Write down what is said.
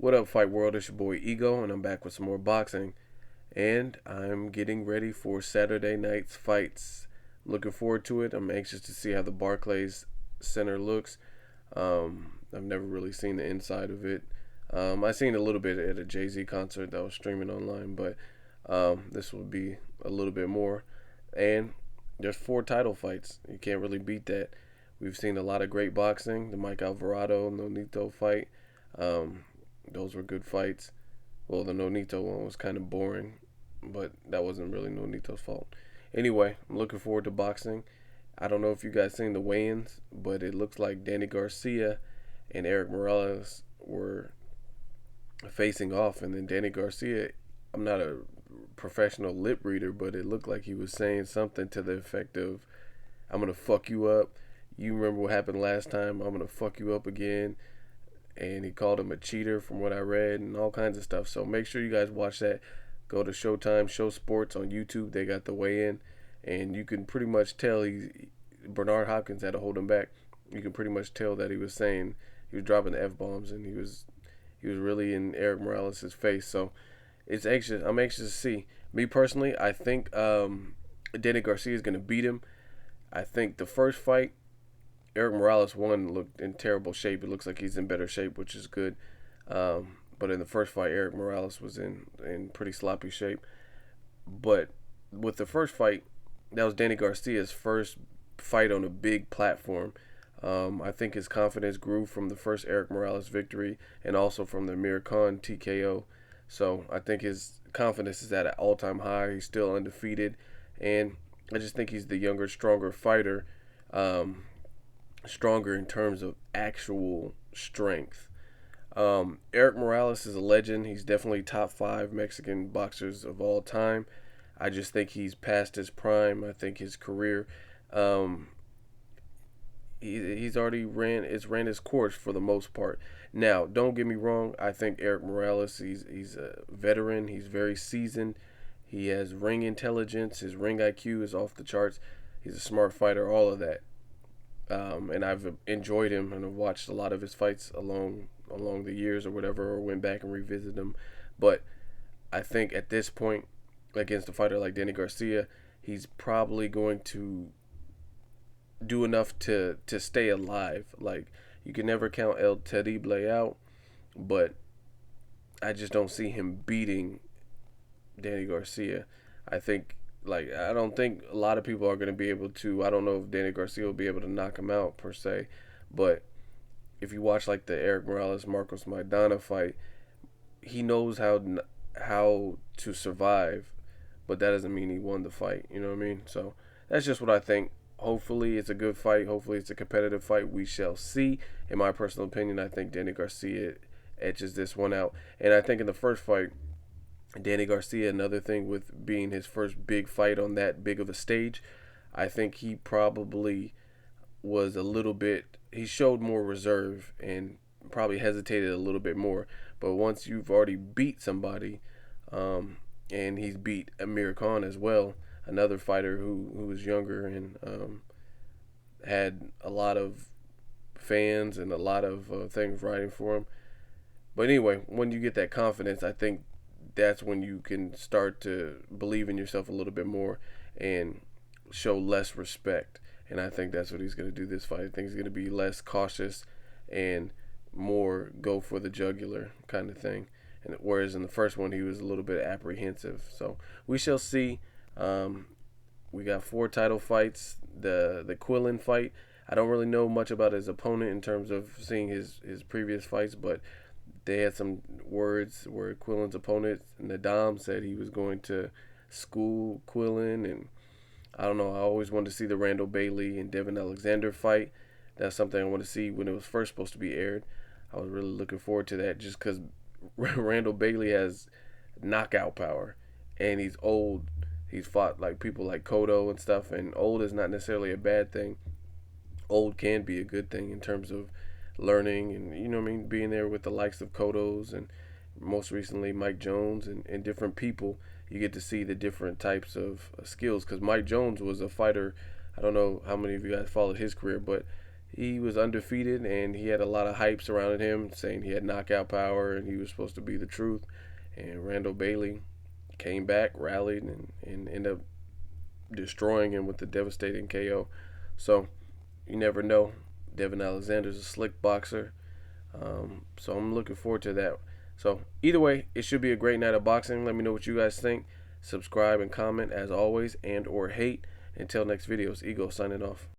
What up, Fight World? It's your boy Ego, and I'm back with some more boxing. And I'm getting ready for Saturday night's fights. Looking forward to it. I'm anxious to see how the Barclays Center looks. I've never really seen the inside of it. I seen a little bit at a Jay-Z concert that was streaming online, but this will be a little bit more. And there's 4 title fights. You can't really beat that. We've seen a lot of great boxing. The Mike Alvarado Nonito fight. Those were good fights. Well, the Nonito one was kind of boring, but that wasn't really Nonito's fault. Anyway, I'm looking forward to boxing. I don't know if you guys seen the weigh-ins, but it looks like Danny Garcia and Eric Morales were facing off, and then Danny Garcia, I'm not a professional lip reader, but it looked like he was saying something to the effect of, I'm going to fuck you up. You remember what happened last time? I'm going to fuck you up again. And he called him a cheater from what I read and all kinds of stuff. So make sure you guys watch that. Go to Showtime Show Sports on YouTube. They got the weigh-in, and you can pretty much tell Bernard Hopkins had to hold him back. You can pretty much tell that he was dropping the F-bombs, and he was really in Eric Morales' face. So I'm anxious to see. Me personally, I think Danny Garcia is going to beat him. I think the first fight, Eric Morales looked in terrible shape. It looks like he's in better shape, which is good. But in the first fight, Eric Morales was in pretty sloppy shape. But with the first fight, that was Danny Garcia's first fight on a big platform. I think his confidence grew from the first Eric Morales victory and also from the Amir Khan TKO. So I think his confidence is at an all-time high. He's still undefeated. And I just think he's the younger, stronger fighter. Stronger in terms of actual strength. Eric Morales is a legend. He's definitely top 5 Mexican boxers of all time. I just think he's past his prime. I think his career, he's already ran his course for the most part. Now, don't get me wrong. I think Eric Morales, he's a veteran. He's very seasoned. He has ring intelligence. His ring IQ is off the charts. He's a smart fighter. All of that. And I've enjoyed him, and I've watched a lot of his fights along the years or whatever, or went back and revisited them. But I think at this point, against a fighter like Danny Garcia, he's probably going to do enough to stay alive. Like, you can never count El Terrible out, but I just don't see him beating Danny Garcia. I don't think a lot of people are going to be able to. I don't know if Danny Garcia will be able to knock him out per se, but if you watch like the Eric Morales Marcos Maidana fight, he knows how to survive, but that doesn't mean he won the fight. You know what I mean? So that's just what I think. Hopefully it's a good fight. Hopefully it's a competitive fight. We shall see. In my personal opinion, I think Danny Garcia edges this one out, and I think in the first fight, Danny Garcia, another thing with being his first big fight on that big of a stage, I think he probably was he showed more reserve and probably hesitated a little bit more. But once you've already beat somebody, and he's beat Amir Khan as well, another fighter who was younger and had a lot of fans and a lot of things riding for him. But anyway, when you get that confidence, I think that's when you can start to believe in yourself a little bit more and show less respect. And I think that's what he's going to do this fight. I think he's going to be less cautious and more go for the jugular kind of thing. And whereas in the first one, he was a little bit apprehensive. So we shall see. We got 4 title fights. The Quillen fight, I don't really know much about his opponent in terms of seeing his previous fights, but they had some words where Quillen's opponent, Nadam, said he was going to school Quillen, and I don't know. I always wanted to see the Randall Bailey and Devin Alexander fight. That's something I want to see when it was first supposed to be aired. I was really looking forward to that just because Randall Bailey has knockout power, and he's old. He's fought like people like Cotto and stuff, and old is not necessarily a bad thing. Old can be a good thing in terms of learning and, you know what I mean, being there with the likes of Cotto's and most recently Mike Jones and different people. You get to see the different types of skills, because Mike Jones was a fighter. I don't know how many of you guys followed his career, but he was undefeated, and he had a lot of hype surrounding him, saying he had knockout power and he was supposed to be the truth. And Randall Bailey came back, rallied, and ended up destroying him with the devastating KO. So you never know. Devin Alexander's a slick boxer. So I'm looking forward to that. So either way, it should be a great night of boxing. Let me know what you guys think. Subscribe and comment as always, and or hate. Until next videos, Ego signing off.